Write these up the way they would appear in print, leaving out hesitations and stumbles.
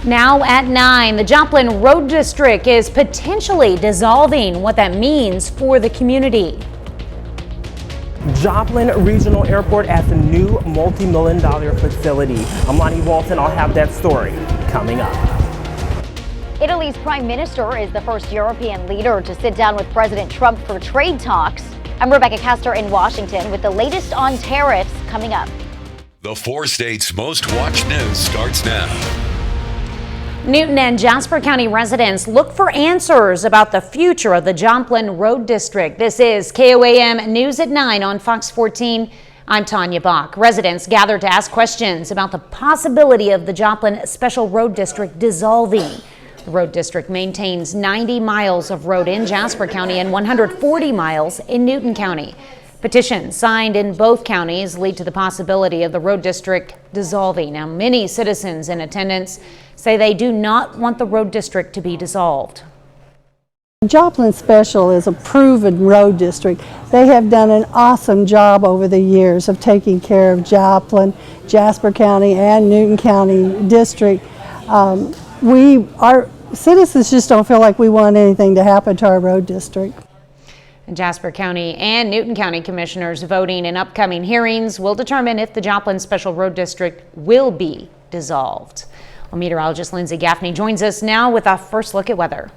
Now at 9, the Joplin Road District is potentially dissolving. What that means for the community. Joplin Regional Airport as a new multi-million-dollar facility. I'm Lonnie Walton. I'll have that story coming up. Italy's prime minister is the first European leader to sit down with President Trump for trade talks. I'm Rebecca Castor in Washington with the latest on tariffs coming up. The 4 states' most watched news starts now. Newton and Jasper County residents look for answers about the future of the Joplin Road District. This is KOAM News at 9 on Fox 14. I'm Tanya Bach. Residents gathered to ask questions about the possibility of the Joplin Special Road District dissolving. The road district maintains 90 miles of road in Jasper County and 140 miles in Newton County. Petitions signed in both counties lead to the possibility of the road district dissolving. Now, many citizens in attendance say they do not want the road district to be dissolved. Joplin Special is a proven road district. They have done an awesome job over the years of taking care of Joplin, Jasper County, and Newton County District. Our citizens just don't feel like we want anything to happen to our road district. Jasper County and Newton County commissioners voting in upcoming hearings will determine if the Joplin Special Road District will be dissolved. Well, meteorologist Lindsay Gaffney joins us now with a first look at weather.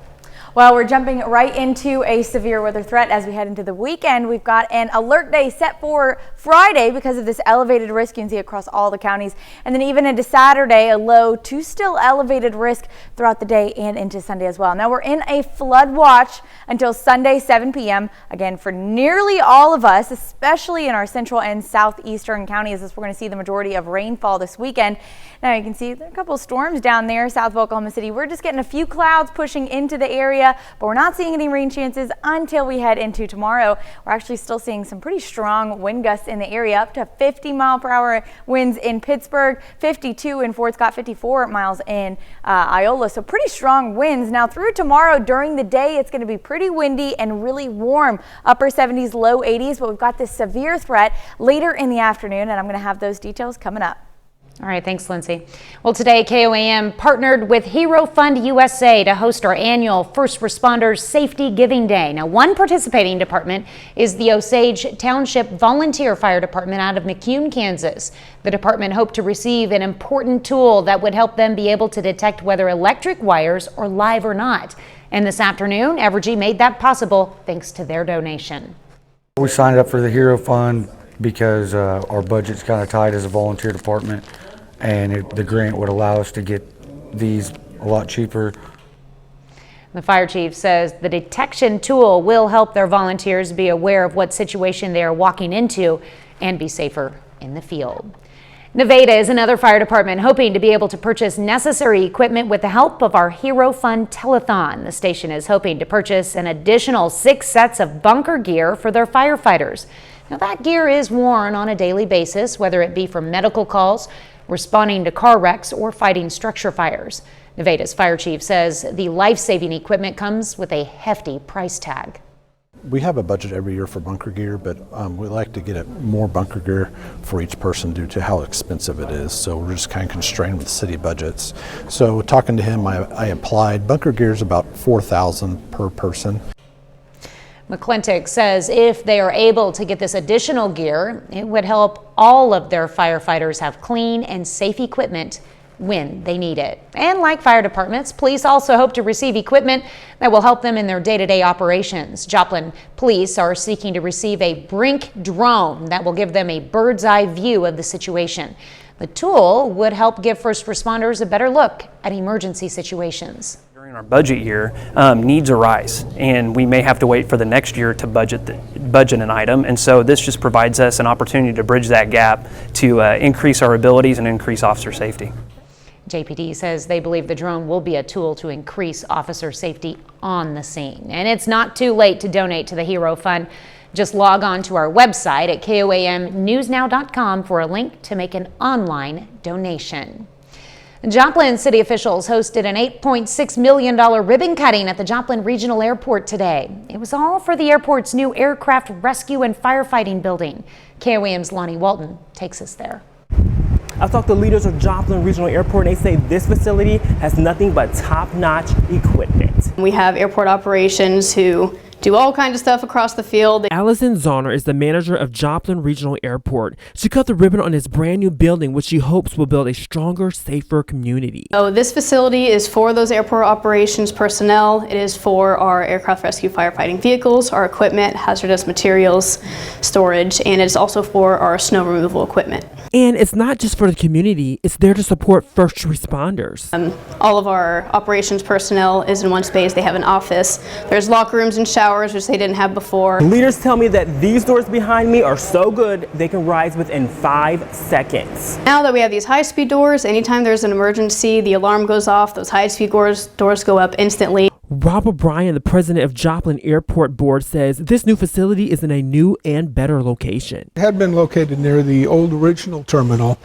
Well, we're jumping right into a severe weather threat as we head into the weekend. We've got an alert day set for Friday because of this elevated risk you can see across all the counties. And then even into Saturday, a low to still elevated risk throughout the day and into Sunday as well. Now we're in a flood watch until Sunday, 7 p.m. Again, for nearly all of us, especially in our central and southeastern counties, as we're going to see the majority of rainfall this weekend. Now you can see there are a couple of storms down there south of Oklahoma City. We're just getting a few clouds pushing into the area, but we're not seeing any rain chances until we head into tomorrow. We're actually still seeing some pretty strong wind gusts in the area, up to 50-mile-per-hour winds in Pittsburgh, 52 in Fort Scott, 54 miles in Iola. So pretty strong winds. Now through tomorrow during the day, it's going to be pretty windy and really warm, upper 70s, low 80s, but we've got this severe threat later in the afternoon, and I'm going to have those details coming up. All right, thanks, Lindsay. Well, today KOAM partnered with Hero Fund USA to host our annual First Responders Safety Giving Day. Now, one participating department is the Osage Township Volunteer Fire Department out of McCune, Kansas. The department hoped to receive an important tool that would help them be able to detect whether electric wires are live or not. And this afternoon, Evergy made that possible thanks to their donation. We signed up for the Hero Fund because our budget's kind of tight as a volunteer department, and the grant would allow us to get these a lot cheaper. The fire chief says the detection tool will help their volunteers be aware of what situation they are walking into and be safer in the field. Nevada is another fire department hoping to be able to purchase necessary equipment with the help of our Hero Fund telethon. The station is hoping to purchase an additional 6 sets of bunker gear for their firefighters. Now, that gear is worn on a daily basis, whether it be for medical calls, responding to car wrecks, or fighting structure fires. Nevada's fire chief says the life-saving equipment comes with a hefty price tag. We have a budget every year for bunker gear, but we like to get more bunker gear for each person due to how expensive it is. So we're just kind of constrained with city budgets. So talking to him, I applied. Bunker gear is about $4,000 per person. McClintock says if they are able to get this additional gear, it would help all of their firefighters have clean and safe equipment when they need it. And like fire departments, police also hope to receive equipment that will help them in their day-to-day operations. Joplin police are seeking to receive a Brink drone that will give them a bird's eye view of the situation. The tool would help give first responders a better look at emergency situations. During our budget year, needs arise, and we may have to wait for the next year to budget an item, and so this just provides us an opportunity to bridge that gap to increase our abilities and increase officer safety. JPD says they believe the drone will be a tool to increase officer safety on the scene. And it's not too late to donate to the Hero Fund. Just log on to our website at KOAMnewsnow.com for a link to make an online donation. Joplin city officials hosted an $8.6 million ribbon cutting at the Joplin Regional Airport today. It was all for the airport's new aircraft rescue and firefighting building. KOAM's Lonnie Walton takes us there. I've talked to leaders of Joplin Regional Airport, and they say this facility has nothing but top-notch equipment. We have airport operations who do all kinds of stuff across the field. Allison Zahner is the manager of Joplin Regional Airport. She cut the ribbon on this brand new building, which she hopes will build a stronger, safer community. So this facility is for those airport operations personnel. It is for our aircraft rescue firefighting vehicles, our equipment, hazardous materials, storage, and it's also for our snow removal equipment. And it's not just for the community, it's there to support first responders. All of our operations personnel is in one space. They have an office. There's locker rooms and showers, which they didn't have before. Leaders tell me that these doors behind me are so good they can rise within 5 seconds. Now that we have these high-speed doors, anytime there's an emergency, the alarm goes off, those high-speed doors go up instantly. Rob O'Brien, the president of Joplin Airport Board, says this new facility is in a new and better location. It had been located near the old original terminal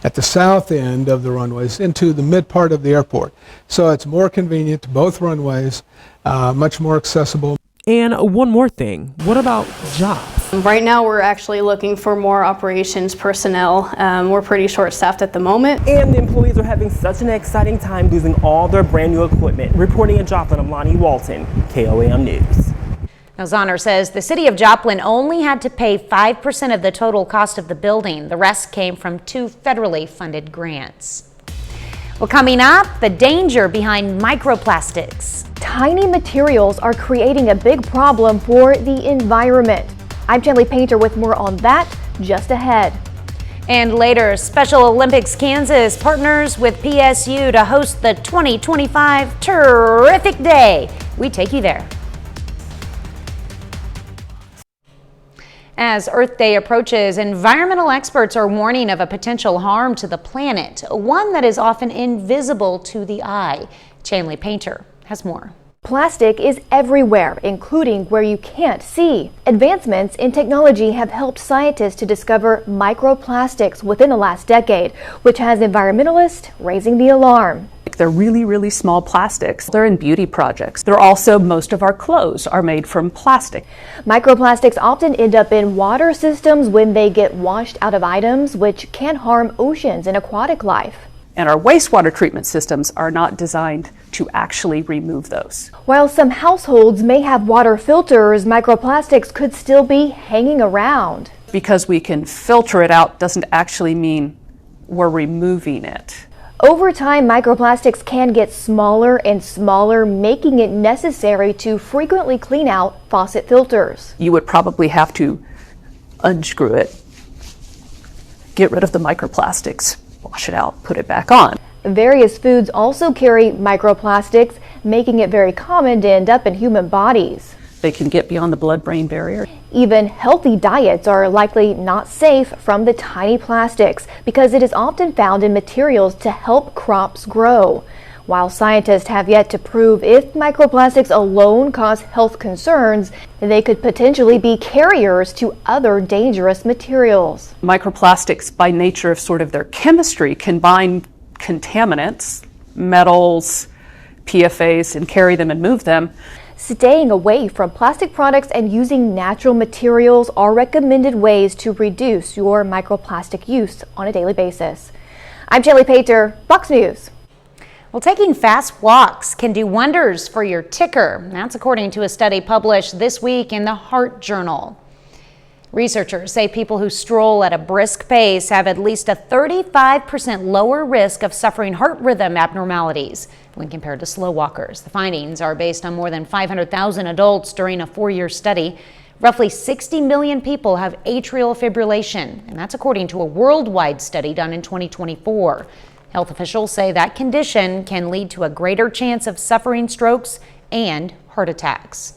at the south end of the runways into the mid part of the airport. So it's more convenient to both runways, much more accessible. And one more thing, what about jobs? Right now we're actually looking for more operations personnel. We're pretty short-staffed at the moment. And the employees are having such an exciting time using all their brand new equipment. Reporting in Joplin, I'm Lonnie Walton, KOAM News. Now, Zahner says the city of Joplin only had to pay 5% of the total cost of the building. The rest came from 2 federally funded grants. Well, coming up, the danger behind microplastics. Tiny materials are creating a big problem for the environment. I'm Jelly Painter with more on that just ahead. And later, Special Olympics Kansas partners with PSU to host the 2025 Terrific Day. We take you there. As Earth Day approaches, environmental experts are warning of a potential harm to the planet, one that is often invisible to the eye. Chanley Painter has more. Plastic is everywhere, including where you can't see. Advancements in technology have helped scientists to discover microplastics within the last decade, which has environmentalists raising the alarm. They're really, really small plastics. They're in beauty projects. They're also, most of our clothes are made from plastic. Microplastics often end up in water systems when they get washed out of items, which can harm oceans and aquatic life. And our wastewater treatment systems are not designed to actually remove those. While some households may have water filters, microplastics could still be hanging around. Because we can filter it out doesn't actually mean we're removing it. Over time, microplastics can get smaller and smaller, making it necessary to frequently clean out faucet filters. You would probably have to unscrew it, get rid of the microplastics, wash it out, put it back on. Various foods also carry microplastics, making it very common to end up in human bodies. They can get beyond the blood-brain barrier. Even healthy diets are likely not safe from the tiny plastics because it is often found in materials to help crops grow. While scientists have yet to prove if microplastics alone cause health concerns, they could potentially be carriers to other dangerous materials. Microplastics, by nature of sort of their chemistry, can bind contaminants, metals, PFAS, and carry them and move them. Staying away from plastic products and using natural materials are recommended ways to reduce your microplastic use on a daily basis. I'm Jelly Painter, Fox News. Well, taking fast walks can do wonders for your ticker. That's according to a study published this week in the Heart Journal. Researchers say people who stroll at a brisk pace have at least a 35% lower risk of suffering heart rhythm abnormalities when compared to slow walkers. The findings are based on more than 500,000 adults during a 4-year study. Roughly 60 million people have atrial fibrillation, and that's according to a worldwide study done in 2024. Health officials say that condition can lead to a greater chance of suffering strokes and heart attacks.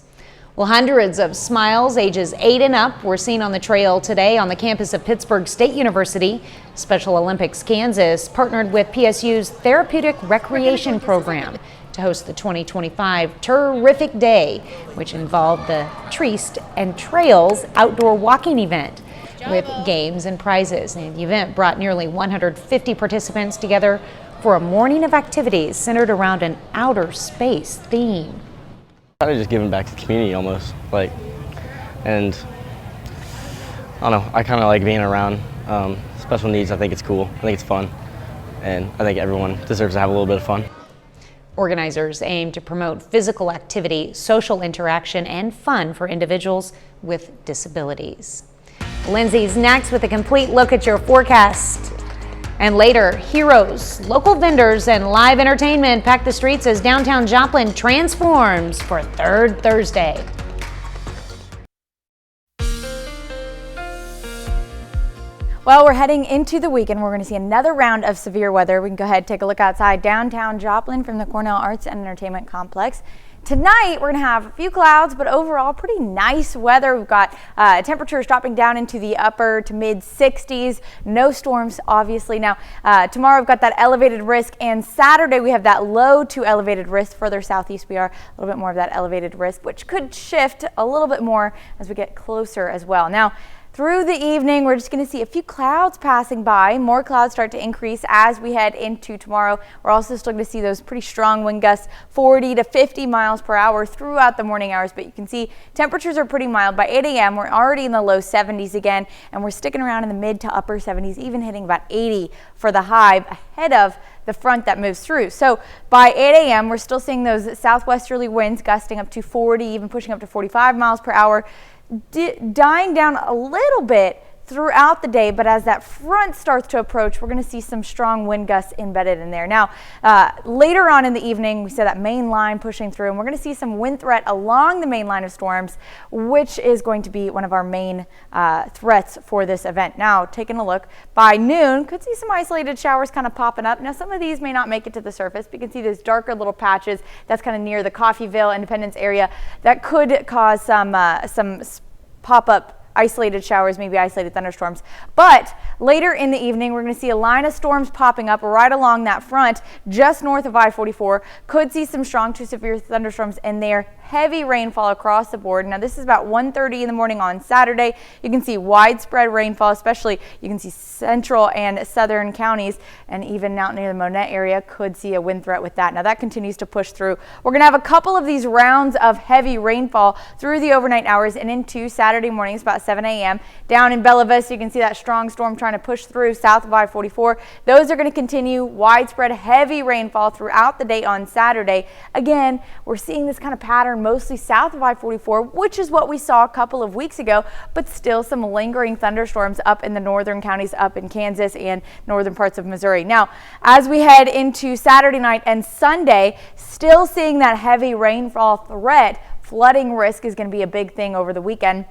Well, hundreds of smiles ages 8 and up were seen on the trail today on the campus of Pittsburgh State University. Special Olympics Kansas partnered with PSU's Therapeutic Recreation Program to host the 2025 Terrific Day, which involved the Treast and Trails outdoor walking event with games and prizes. And the event brought nearly 150 participants together for a morning of activities centered around an outer space theme. Kind of just giving back to the community almost, and I don't know, I kind of like being around special needs. I think it's cool. I think it's fun. And I think everyone deserves to have a little bit of fun. Organizers aim to promote physical activity, social interaction, and fun for individuals with disabilities. Lindsay's next with a complete look at your forecast. And later, heroes, local vendors, and live entertainment pack the streets as downtown Joplin transforms for Third Thursday. Well, we're heading into the weekend. We're going to see another round of severe weather. We can go ahead and take a look outside downtown Joplin from the Cornell Arts and Entertainment Complex. Tonight, we're going to have a few clouds, but overall pretty nice weather. We've got temperatures dropping down into the upper to mid 60s. No storms, obviously. Now, tomorrow we've got that elevated risk, and Saturday we have that low to elevated risk. Further southeast, we are a little bit more of that elevated risk, which could shift a little bit more as we get closer as well. Now, through the evening, we're just going to see a few clouds passing by. More clouds start to increase as we head into tomorrow. We're also still going to see those pretty strong wind gusts, 40 to 50 miles per hour throughout the morning hours. But you can see temperatures are pretty mild. By 8 a.m., we're already in the low 70s again, and we're sticking around in the mid to upper 70s, even hitting about 80 for the high ahead of the front that moves through. So by 8 a.m., we're still seeing those southwesterly winds gusting up to 40, even pushing up to 45 miles per hour. Dying down a little bit throughout the day, but as that front starts to approach, we're going to see some strong wind gusts embedded in there. Now, later on in the evening, we see that main line pushing through, and we're going to see some wind threat along the main line of storms, which is going to be one of our main threats for this event. Now, taking a look, by noon, could see some isolated showers kind of popping up. Now, some of these may not make it to the surface, but you can see those darker little patches that's kind of near the Coffeyville, Independence area that could cause some pop-up isolated showers, maybe isolated thunderstorms. But later in the evening, we're going to see a line of storms popping up right along that front, just north of I-44. Could see some strong to severe thunderstorms in there. Heavy rainfall across the board. Now, this is about 1:30 in the morning on Saturday. You can see widespread rainfall, especially you can see central and southern counties, and even out near the Monette area could see a wind threat with that. Now, that continues to push through. We're going to have a couple of these rounds of heavy rainfall through the overnight hours and into Saturday mornings, about 7 a.m. Down in Bella Vista, you can see that strong storm trying to push through south of I-44. Those are going to continue widespread heavy rainfall throughout the day on Saturday. Again, we're seeing this kind of pattern mostly south of I-44, which is what we saw a couple of weeks ago, but still some lingering thunderstorms up in the northern counties, up in Kansas and northern parts of Missouri. Now, as we head into Saturday night and Sunday, still seeing that heavy rainfall threat. Flooding risk is going to be a big thing over the weekend.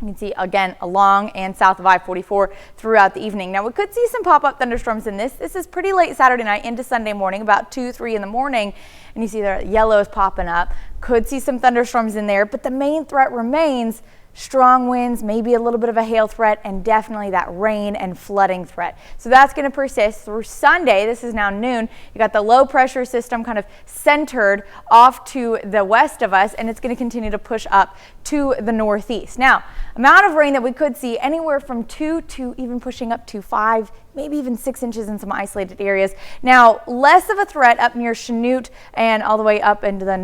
You can see again along and south of I-44 throughout the evening. Now, we could see some pop-up thunderstorms in this. This is pretty late Saturday night into Sunday morning, about 2, 3 in the morning, and you see the yellows popping up. Could see some thunderstorms in there, but the main threat remains strong winds, maybe a little bit of a hail threat, and definitely that rain and flooding threat. So that's going to persist through Sunday. This is now noon. You got the low pressure system kind of centered off to the west of us, and it's going to continue to push up to the northeast. Now, amount of rain that we could see anywhere from 2 to even pushing up to 5, maybe even 6 inches in some isolated areas. Now, less of a threat up near Chanute and all the way up into the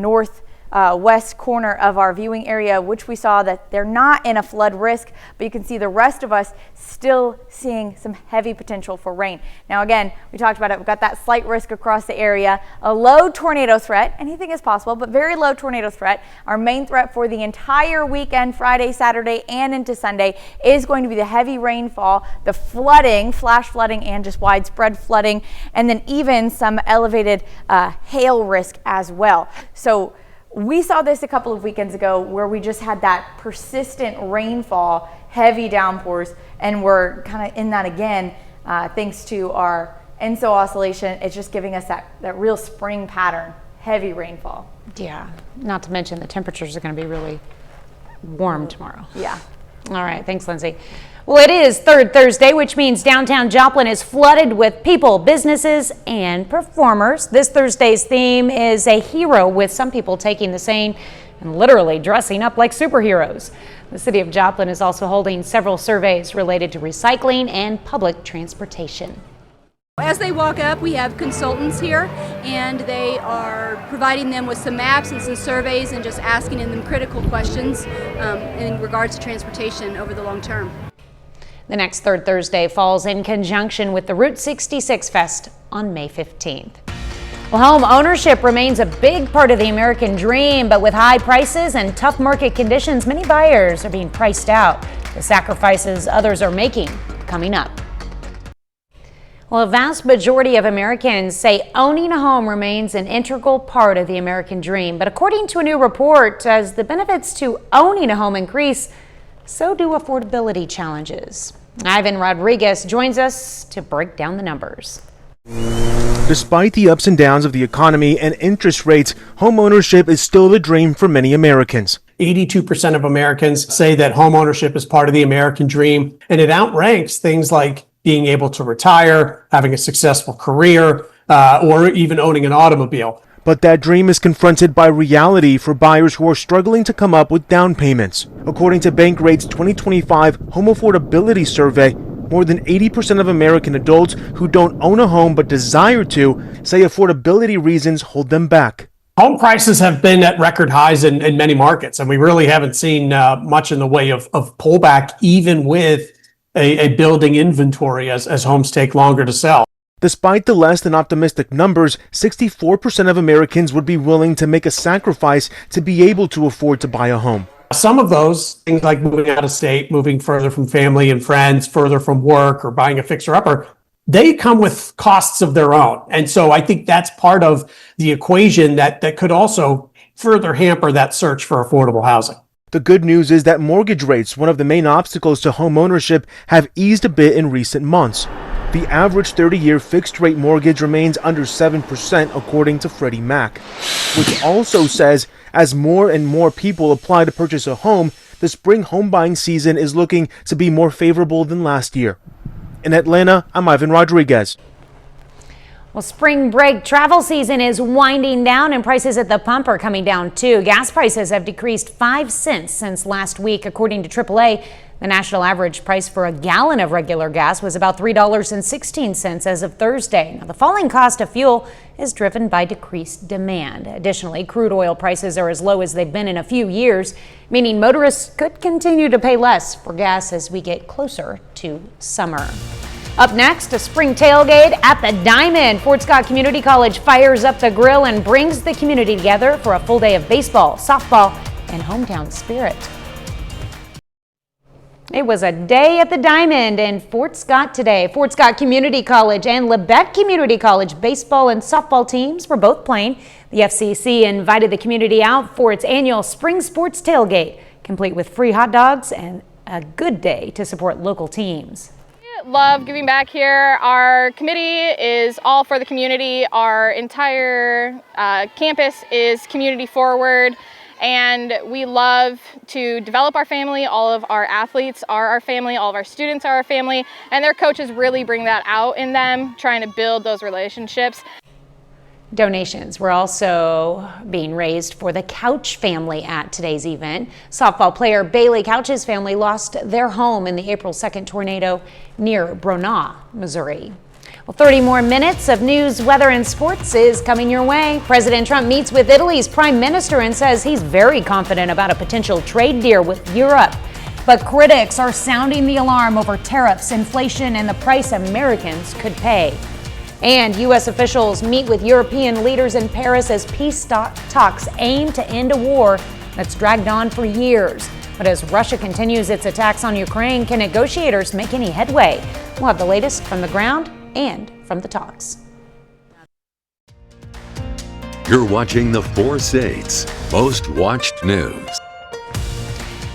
west corner of our viewing area, which we saw that they're not in a flood risk, but you can see the rest of us still seeing some heavy potential for rain. Now, again, we talked about it. We've got that slight risk across the area, a low tornado threat. Anything is possible, but very low tornado threat. Our main threat for the entire weekend, Friday, Saturday, and into Sunday, is going to be the heavy rainfall, the flooding, flash flooding, and just widespread flooding, and then even some elevated hail risk as well. So we saw this a couple of weekends ago where we just had that persistent rainfall, heavy downpours, and we're kind of in that again thanks to our ENSO oscillation. It's just giving us that real spring pattern, heavy rainfall. Yeah, not to mention the temperatures are going to be really warm tomorrow. Yeah. All right, thanks, Lindsay. Well, it is Third Thursday, which means downtown Joplin is flooded with people, businesses, and performers. This Thursday's theme is a hero, with some people taking the same and literally dressing up like superheroes. The city of Joplin is also holding several surveys related to recycling and public transportation. As they walk up, we have consultants here, and they are providing them with some maps and some surveys and just asking them critical questions in regards to transportation over the long term. The next third Thursday falls in conjunction with the Route 66 Fest on May 15th. Well, home ownership remains a big part of the American dream, but with high prices and tough market conditions, many buyers are being priced out. The sacrifices others are making coming up. Well, a vast majority of Americans say owning a home remains an integral part of the American dream. But according to a new report, as the benefits to owning a home increase, so do affordability challenges. Ivan Rodriguez joins us to break down the numbers. Despite the ups and downs of the economy and interest rates, homeownership is still the dream for many Americans. 82% of Americans say that homeownership is part of the American dream, and it outranks things like being able to retire, having a successful career, or even owning an automobile. But that dream is confronted by reality for buyers who are struggling to come up with down payments. According to Bankrate's 2025 Home Affordability Survey, more than 80% of American adults who don't own a home but desire to say affordability reasons hold them back. Home prices have been at record highs in many markets, and we really haven't seen much in the way of pullback, even with a building inventory as homes take longer to sell. Despite the less than optimistic numbers, 64% of Americans would be willing to make a sacrifice to be able to afford to buy a home. Some of those things like moving out of state, moving further from family and friends, further from work, or buying a fixer-upper, they come with costs of their own. And so I think that's part of the equation that could also further hamper that search for affordable housing. The good news is that mortgage rates, one of the main obstacles to home ownership, have eased a bit in recent months. The average 30-year fixed-rate mortgage remains under 7%, according to Freddie Mac, which also says as more and more people apply to purchase a home, the spring home buying season is looking to be more favorable than last year. In Atlanta, I'm Ivan Rodriguez. Well, spring break travel season is winding down and prices at the pump are coming down too. Gas prices have decreased 5 cents since last week, according to AAA. The national average price for a gallon of regular gas was about $3.16 as of Thursday. Now, the falling cost of fuel is driven by decreased demand. Additionally, crude oil prices are as low as they've been in a few years, meaning motorists could continue to pay less for gas as we get closer to summer. Up next, a spring tailgate at the Diamond. Fort Scott Community College fires up the grill and brings the community together for a full day of baseball, softball, and hometown spirit. It was a day at the Diamond in Fort Scott today. Fort Scott Community College and Labette Community College baseball and softball teams were both playing. The FCC invited the community out for its annual spring sports tailgate, complete with free hot dogs and a good day to support local teams. Love giving back here. Our committee is all for the community. Our entire campus is community forward. And we love to develop our family. All of our athletes are our family. All of our students are our family. And their coaches really bring that out in them, trying to build those relationships. Donations were also being raised for the Couch family at today's event. Softball player Bailey Couch's family lost their home in the April 2nd tornado near Bronaugh, Missouri. Well, 30 more minutes of news, weather, and sports is coming your way. President Trump meets with Italy's prime minister and says he's very confident about a potential trade deal with Europe. But critics are sounding the alarm over tariffs, inflation, and the price Americans could pay. And U.S. officials meet with European leaders in Paris as peace talks aim to end a war that's dragged on for years. But as Russia continues its attacks on Ukraine, can negotiators make any headway? We'll have the latest from the ground and from the talks. You're watching the 4 States Most Watched News.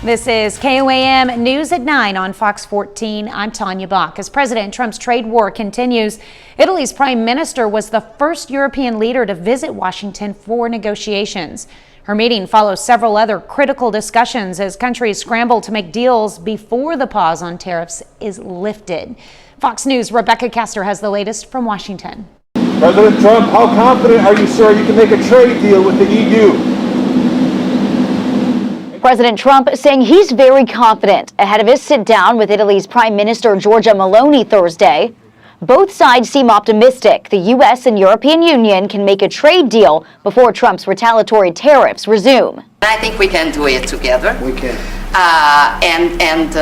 This is KOAM News at 9 on Fox 14. I'm Tanya Bach. As President Trump's trade war continues, Italy's prime minister was the first European leader to visit Washington for negotiations. Her meeting follows several other critical discussions as countries scramble to make deals before the pause on tariffs is lifted. Fox News' Rebecca Castor has the latest from Washington. President Trump, how confident are you, sir, you can make a trade deal with the EU? President Trump saying he's very confident ahead of his sit-down with Italy's Prime Minister Giorgia Meloni Thursday. Both sides seem optimistic the U.S. and European Union can make a trade deal before Trump's retaliatory tariffs resume. I think we can do it together. We can. and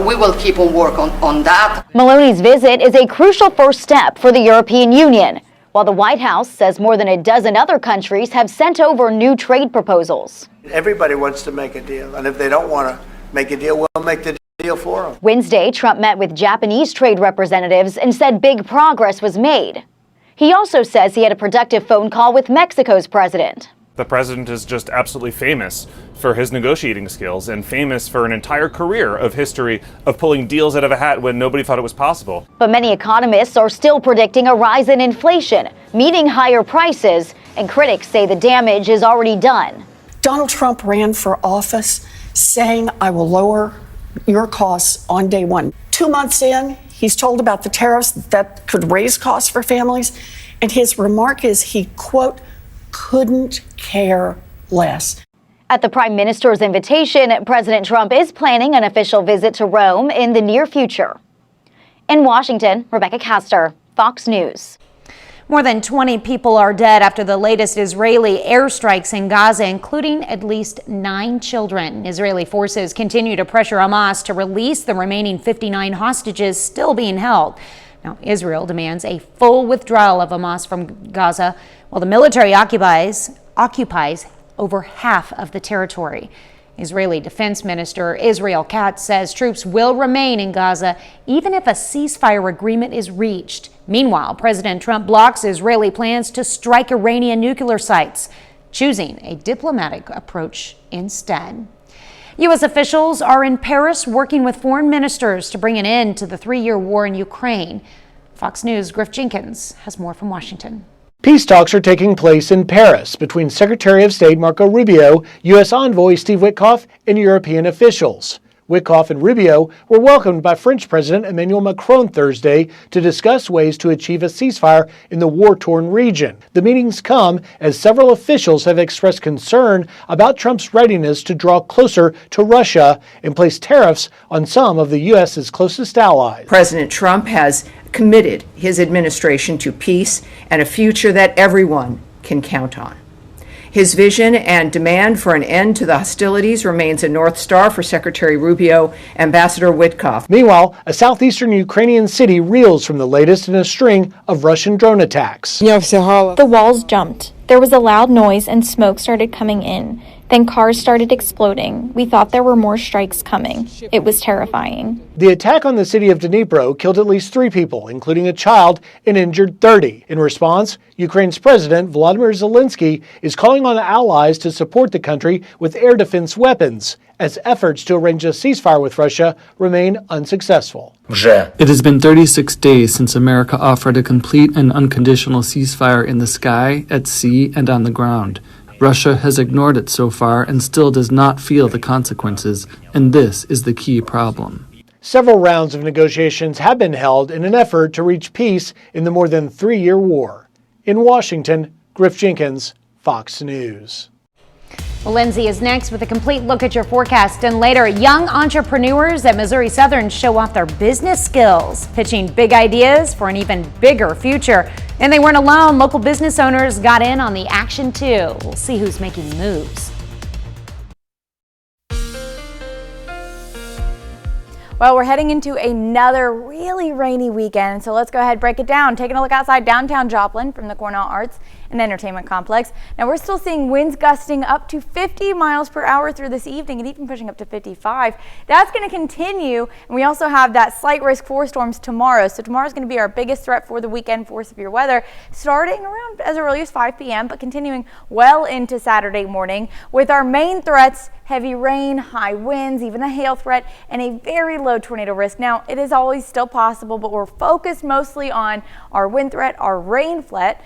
we will keep on work on that. Meloni's visit is a crucial first step for the European Union, while the White House says more than a dozen other countries have sent over new trade proposals. Everybody wants to make a deal, and if they don't want to make a deal, we'll make the deal for them. Wednesday, Trump met with Japanese trade representatives and said big progress was made. He also says he had a productive phone call with Mexico's president. The president is just absolutely famous for his negotiating skills and famous for an entire career of history of pulling deals out of a hat when nobody thought it was possible. But many economists are still predicting a rise in inflation, meaning higher prices, and critics say the damage is already done. Donald Trump ran for office saying, I will lower your costs on day one. 2 months in, he's told about the tariffs that could raise costs for families, and his remark is he, quote, couldn't care less. At the Prime Minister's invitation, President Trump is planning an official visit to Rome in the near future. In Washington, Rebecca Castor, Fox News. More than 20 people are dead after the latest Israeli airstrikes in Gaza, including at least 9 children. Israeli forces continue to pressure Hamas to release the remaining 59 hostages still being held. Now, Israel demands a full withdrawal of Hamas from Gaza, while the military occupies over half of the territory. Israeli Defense Minister Israel Katz says troops will remain in Gaza even if a ceasefire agreement is reached. Meanwhile, President Trump blocks Israeli plans to strike Iranian nuclear sites, choosing a diplomatic approach instead. U.S. officials are in Paris working with foreign ministers to bring an end to the 3-year war in Ukraine. Fox News' Griff Jenkins has more from Washington. Peace talks are taking place in Paris between Secretary of State Marco Rubio, U.S. Envoy Steve Witkoff, and European officials. Witkoff and Rubio were welcomed by French President Emmanuel Macron Thursday to discuss ways to achieve a ceasefire in the war-torn region. The meetings come as several officials have expressed concern about Trump's readiness to draw closer to Russia and place tariffs on some of the U.S.'s closest allies. President Trump has committed his administration to peace and a future that everyone can count on. His vision and demand for an end to the hostilities remains a North Star for Secretary Rubio, Ambassador Witkoff. Meanwhile, a southeastern Ukrainian city reels from the latest in a string of Russian drone attacks. The walls jumped. There was a loud noise and smoke started coming in. Then cars started exploding. We thought there were more strikes coming. It was terrifying. The attack on the city of Dnipro killed at least 3 people, including a child, and injured 30. In response, Ukraine's President Volodymyr Zelensky is calling on allies to support the country with air defense weapons, as efforts to arrange a ceasefire with Russia remain unsuccessful. It has been 36 days since America offered a complete and unconditional ceasefire in the sky, at sea, and on the ground. Russia has ignored it so far and still does not feel the consequences, and this is the key problem. Several rounds of negotiations have been held in an effort to reach peace in the more than 3-year war. In Washington, Griff Jenkins, Fox News. Well, Lindsay is next with a complete look at your forecast, and later, young entrepreneurs at Missouri Southern show off their business skills, pitching big ideas for an even bigger future. And they weren't alone. Local business owners got in on the action too. We'll see who's making moves. Well, we're heading into another really rainy weekend, so let's go ahead and break it down. Taking a look outside downtown Joplin from the Cornell Arts and Entertainment Complex. Now, we're still seeing winds gusting up to 50 miles per hour through this evening and even pushing up to 55. That's going to continue, and we also have that slight risk for storms tomorrow. So tomorrow is going to be our biggest threat for the weekend for severe weather, starting around as early as 5 p.m., but continuing well into Saturday morning with our main threats: heavy rain, high winds, even a hail threat, and a very low tornado risk. Now, it is always still possible, but we're focused mostly on our wind threat, our rain threat.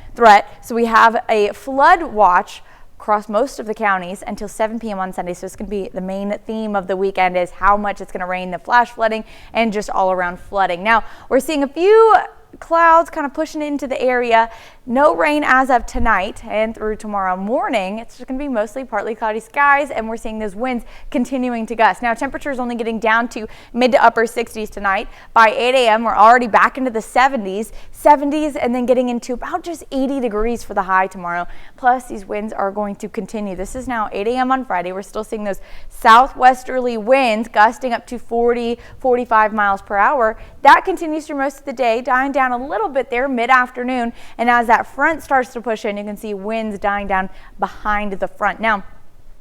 So we have a flood watch across most of the counties until 7 p.m. on Sunday. So it's going to be the main theme of the weekend is how much it's going to rain, the flash flooding, and just all around flooding. Now, we're seeing a few clouds kind of pushing into the area. No rain as of tonight and through tomorrow morning. It's just going to be mostly partly cloudy skies, and we're seeing those winds continuing to gust. Now, temperatures only getting down to mid to upper 60s tonight. By 8 a.m., we're already back into the 70s. 70s, and then getting into about just 80 degrees for the high tomorrow. Plus, these winds are going to continue. This is now 8 a.m. on Friday. We're still seeing those southwesterly winds gusting up to 40, 45 miles per hour. That continues through most of the day, dying down a little bit there mid-afternoon. And as that front starts to push in, you can see winds dying down behind the front. Now,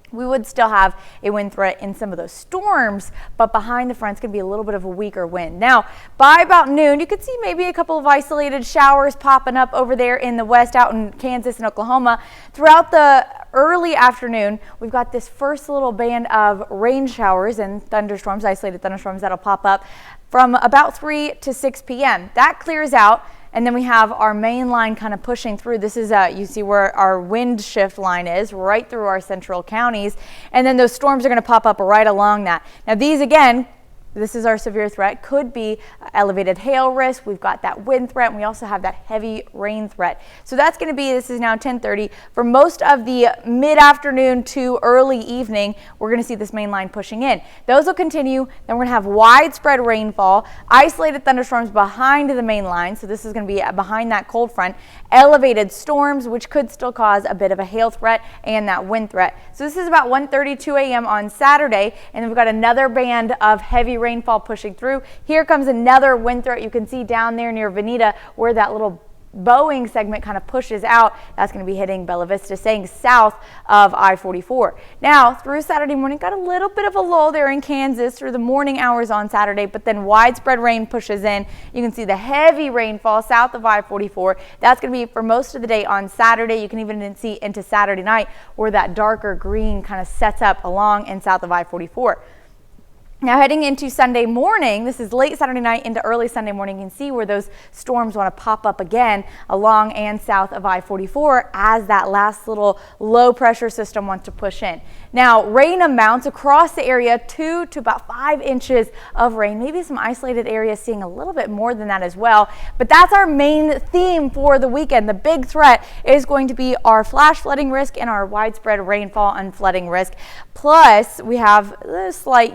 we would still have a wind threat in some of those storms, but behind the front's going to be a little bit of a weaker wind. Now, by about noon, you could see maybe a couple of isolated showers popping up over there in the west, out in Kansas and Oklahoma. Throughout the early afternoon, we've got this first little band of rain showers and thunderstorms, isolated thunderstorms that'll pop up from about 3 to 6 p.m. That clears out. And then we have our main line kind of pushing through. This is, you see where our wind shift line is, right through our central counties. And then those storms are going to pop up right along that. Now these, again, this is our severe threat, could be elevated hail risk. We've got that wind threat, and we also have that heavy rain threat. So that's going to be, this is now 10:30. For most of the mid-afternoon to early evening, we're going to see this main line pushing in. Those will continue. Then we're going to have widespread rainfall, isolated thunderstorms behind the main line. So this is going to be behind that cold front. Elevated storms, which could still cause a bit of a hail threat and that wind threat. So this is about 1:32 a.m. on Saturday, and then we've got another band of heavy rainfall pushing through. Here comes another wind threat. You can see down there near Veneta where that little Boeing segment kind of pushes out. That's going to be hitting Bella Vista, staying south of I-44. Now, through Saturday morning, got a little bit of a lull there in Kansas through the morning hours on Saturday, but then widespread rain pushes in. You can see the heavy rainfall south of I-44. That's going to be for most of the day on Saturday. You can even see into Saturday night where that darker green kind of sets up along and south of I-44. Now heading into Sunday morning, this is late Saturday night into early Sunday morning, you can see where those storms want to pop up again along and south of I-44 as that last little low pressure system wants to push in. Now rain amounts across the area 2 to about 5 inches of rain, maybe some isolated areas seeing a little bit more than that as well. But that's our main theme for the weekend. The big threat is going to be our flash flooding risk and our widespread rainfall and flooding risk. Plus we have this slight,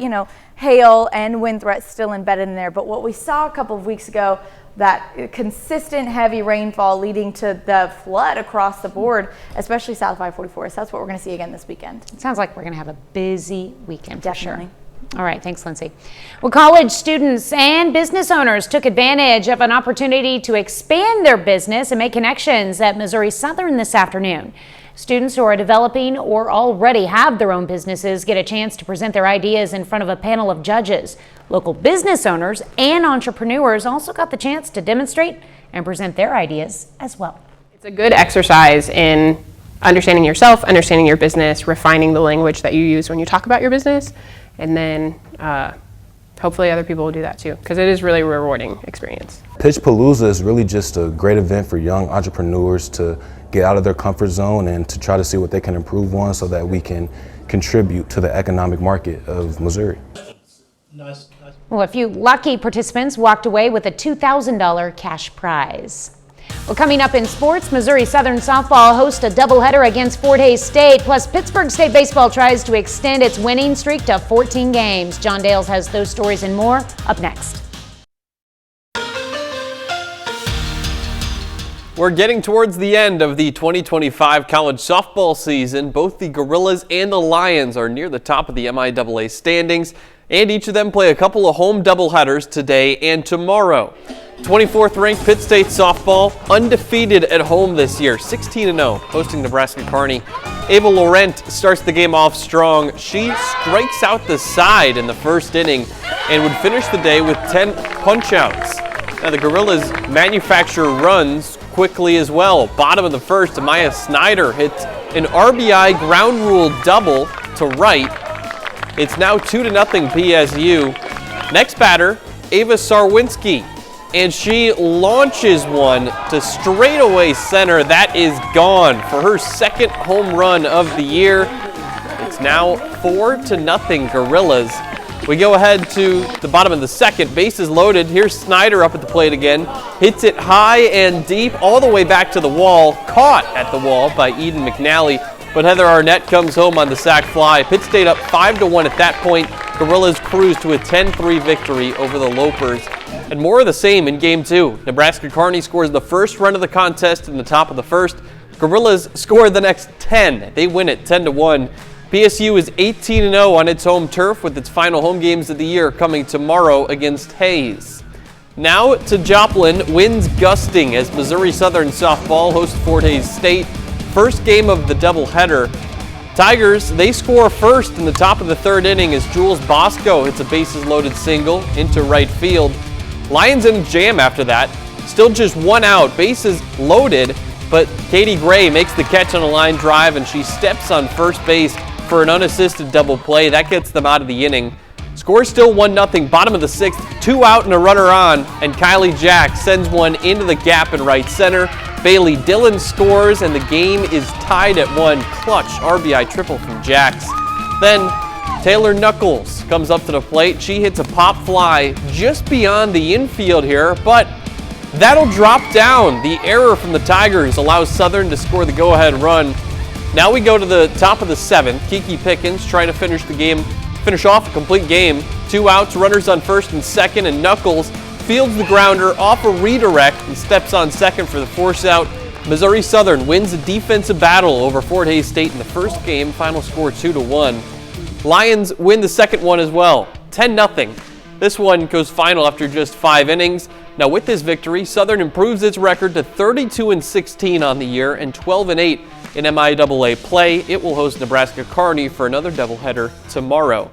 hail and wind threats still embedded in there. But what we saw a couple of weeks ago, that consistent heavy rainfall leading to the flood across the board, especially south of I-44. So that's what we're going to see again this weekend. It sounds like we're going to have a busy weekend. Definitely. For sure. All right, thanks, Lindsay. Well, college students and business owners took advantage of an opportunity to expand their business and make connections at Missouri Southern this afternoon. Students who are developing or already have their own businesses get a chance to present their ideas in front of a panel of judges. Local business owners and entrepreneurs also got the chance to demonstrate and present their ideas as well. It's a good exercise in understanding yourself, understanding your business, refining the language that you use when you talk about your business, and then hopefully other people will do that too, because it is really a rewarding experience. Pitchpalooza is really just a great event for young entrepreneurs to get out of their comfort zone and to try to see what they can improve on so that we can contribute to the economic market of Missouri. Well, a few lucky participants walked away with a $2,000 cash prize. Well, coming up in sports, Missouri Southern softball hosts a doubleheader against Fort Hays State, plus Pittsburgh State baseball tries to extend its winning streak to 14 games. John Dales has those stories and more up next. We're getting towards the end of the 2025 college softball season. Both the Gorillas and the Lions are near the top of the MIAA standings, and each of them play a couple of home doubleheaders today and tomorrow. 24th ranked Pitt State softball, undefeated at home this year, 16-0, hosting Nebraska Kearney. Ava Laurent starts the game off strong. She strikes out the side in the first inning and would finish the day with 10 punch-outs. Now the Gorillas manufacture runs quickly as well. Bottom of the first, Amaya Snyder hits an RBI ground rule double to right. It's now 2-0 PSU. Next batter, Ava Sarwinski, and she launches one to straightaway center. That is gone for her second home run of the year. It's now 4-0 Gorillas. We go ahead to the bottom of the second. Bases loaded. Here's Snyder up at the plate again. Hits it high and deep all the way back to the wall. Caught at the wall by Eden McNally. But Heather Arnett comes home on the sac fly. Pitt State up 5-1 at that point. Gorillas cruise to a 10-3 victory over the Lopers. And more of the same in Game 2. Nebraska Kearney scores the first run of the contest in the top of the first. Gorillas score the next 10. They win it 10-1. PSU is 18-0 on its home turf with its final home games of the year coming tomorrow against Hayes. Now to Joplin, winds gusting as Missouri Southern softball hosts Fort Hays State. First game of the doubleheader. Tigers, they score first in the top of the third inning as Jules Bosco hits a bases-loaded single into right field. Lions in a jam after that. Still just one out, bases loaded, but Katie Gray makes the catch on a line drive and she steps on first base for an unassisted double play. That gets them out of the inning. Score still 1-0, bottom of the sixth, 2 out and a runner on, and Kylie Jack sends one into the gap in right center. Bailey Dillon scores, and the game is tied at 1. Clutch RBI triple from Jax. Then Taylor Knuckles comes up to the plate. She hits a pop fly just beyond the infield here, but that'll drop down. The error from the Tigers allows Southern to score the go-ahead run. Now we go to the top of the seventh. Kiki Pickens trying to finish off a complete game. 2 outs, runners on first and second, and Knuckles fields the grounder off a redirect and steps on second for the force out. Missouri Southern wins a defensive battle over Fort Hays State in the first game. Final score 2-1. Lions win the second one as well, 10-0. This one goes final after just 5 innings. Now with this victory, Southern improves its record to 32-16 on the year and 12-8 in MIAA play. It will host Nebraska Kearney for another doubleheader tomorrow.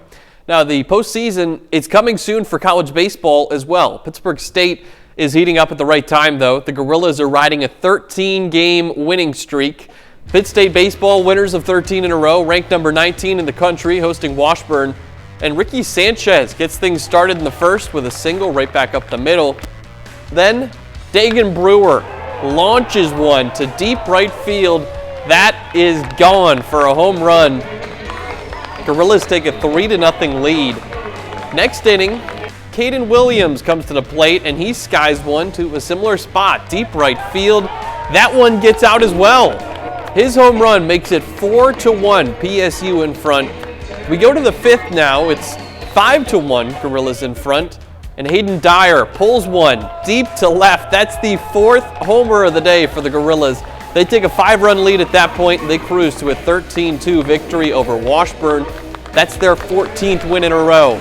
Now the postseason is coming soon for college baseball as well. Pittsburgh State is heating up at the right time though. The Gorillas are riding a 13-game winning streak. Pitt State baseball winners of 13 in a row, ranked number 19 in the country, hosting Washburn. And Ricky Sanchez gets things started in the first with a single right back up the middle. Then Dagan Brewer launches one to deep right field. That is gone for a home run. Gorillas take a 3-0 lead. Next inning, Caden Williams comes to the plate and he skies one to a similar spot, deep right field. That one gets out as well. His home run makes it 4-1, PSU in front. We go to the fifth now. It's 5-1, Gorillas in front. And Hayden Dyer pulls one deep to left. That's the 4th homer of the day for the Gorillas. They take a 5-run lead at that point, and they cruise to a 13-2 victory over Washburn. That's their 14th win in a row.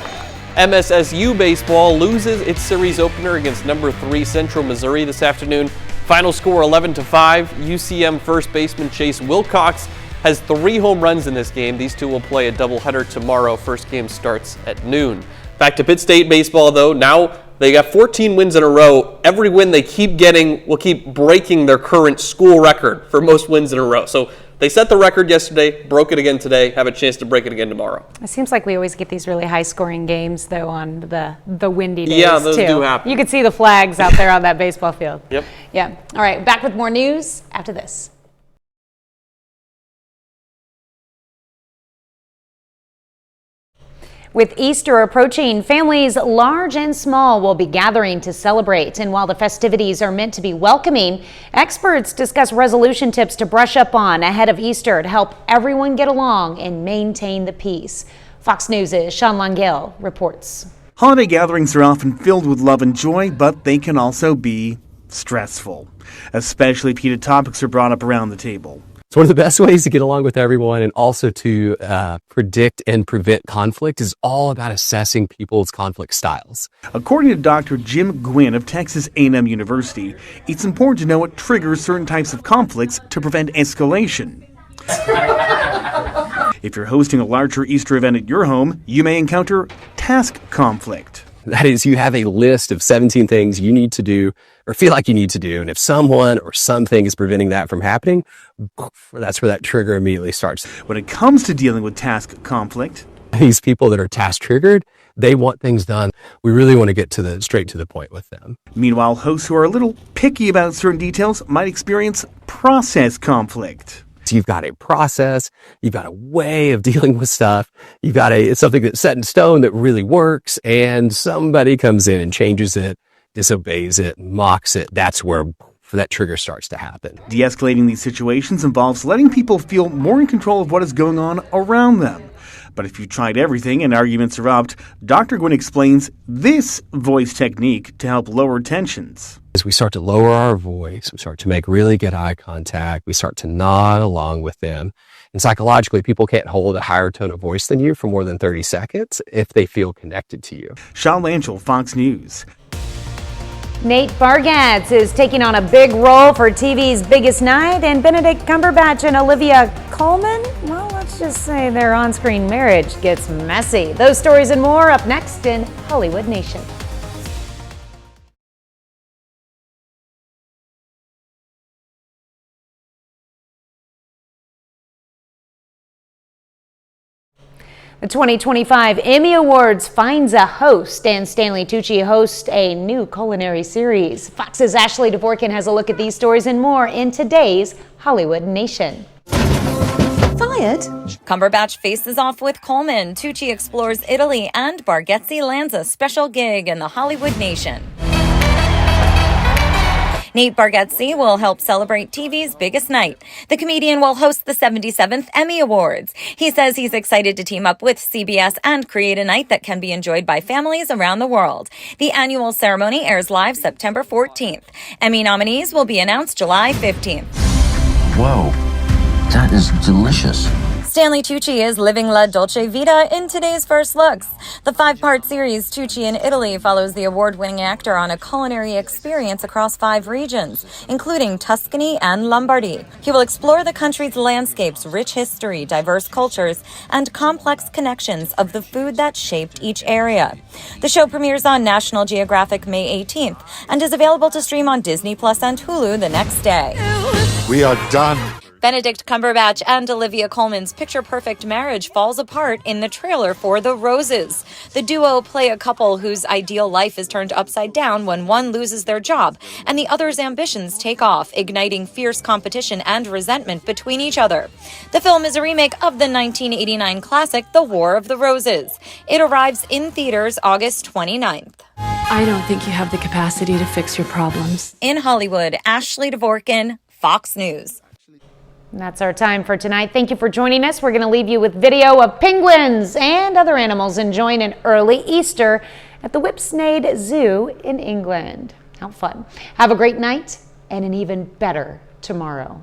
MSSU baseball loses its series opener against number 3 Central Missouri this afternoon. Final score 11-5. UCM first baseman Chase Wilcox has 3 home runs in this game. These two will play a doubleheader tomorrow. First game starts at noon. Back to Pitt State baseball though. Now they got 14 wins in a row. Every win they keep getting will keep breaking their current school record for most wins in a row. So they set the record yesterday, broke it again today, have a chance to break it again tomorrow. It seems like we always get these really high-scoring games, though, on the windy days, yeah, those too. do happen. You could see the flags out there on that baseball field. Yep. Yeah. All right, back with more news after this. With Easter approaching, families large and small will be gathering to celebrate. And while the festivities are meant to be welcoming, experts discuss resolution tips to brush up on ahead of Easter to help everyone get along and maintain the peace. Fox News' Sean Longill reports. Holiday gatherings are often filled with love and joy, but they can also be stressful, especially if heated topics are brought up around the table. So one of the best ways to get along with everyone and also to predict and prevent conflict is all about assessing people's conflict styles. According to Dr. Jim Gwynn of Texas A&M University, it's important to know what triggers certain types of conflicts to prevent escalation. If you're hosting a larger Easter event at your home, you may encounter task conflict. That is, you have a list of 17 things you need to do or feel like you need to do. And if someone or something is preventing that from happening, that's where that trigger immediately starts. When it comes to dealing with task conflict, these people that are task triggered, they want things done. We really want to get straight to the point with them. Meanwhile, hosts who are a little picky about certain details might experience process conflict. You've got a process, you've got a way of dealing with stuff, it's something that's set in stone that really works, and somebody comes in and changes it, disobeys it, mocks it. That's where that trigger starts to happen. De-escalating these situations involves letting people feel more in control of what is going on around them. But if you've tried everything and arguments erupt, Dr. Gwynn explains this voice technique to help lower tensions. As we start to lower our voice, we start to make really good eye contact, we start to nod along with them. And psychologically, people can't hold a higher tone of voice than you for more than 30 seconds if they feel connected to you. Sean Lanchel, Fox News. Nate Bargatze is taking on a big role for TV's Biggest Night, and Benedict Cumberbatch and Olivia Colman, well, let's just say their on-screen marriage gets messy. Those stories and more up next in Hollywood Nation. The 2025 Emmy Awards finds a host, and Stanley Tucci hosts a new culinary series. Fox's Ashley Dvorkin has a look at these stories and more in today's Hollywood Nation. Fired? Cumberbatch faces off with Coleman. Tucci explores Italy, and Bargatze lands a special gig in the Hollywood Nation. Nate Bargatze will help celebrate TV's Biggest Night. The comedian will host the 77th Emmy Awards. He says he's excited to team up with CBS and create a night that can be enjoyed by families around the world. The annual ceremony airs live September 14th. Emmy nominees will be announced July 15th. Whoa, that is delicious. Stanley Tucci is living La Dolce Vita in today's First Looks. The 5-part series, Tucci in Italy, follows the award-winning actor on a culinary experience across 5 regions, including Tuscany and Lombardy. He will explore the country's landscapes, rich history, diverse cultures, and complex connections of the food that shaped each area. The show premieres on National Geographic May 18th and is available to stream on Disney Plus and Hulu the next day. We are done. Benedict Cumberbatch and Olivia Colman's picture-perfect marriage falls apart in the trailer for The Roses. The duo play a couple whose ideal life is turned upside down when one loses their job and the other's ambitions take off, igniting fierce competition and resentment between each other. The film is a remake of the 1989 classic The War of the Roses. It arrives in theaters August 29th. I don't think you have the capacity to fix your problems. In Hollywood, Ashley Dvorkin, Fox News. And that's our time for tonight. Thank you for joining us. We're going to leave you with video of penguins and other animals enjoying an early Easter at the Whipsnade Zoo in England. How fun. Have a great night and an even better tomorrow.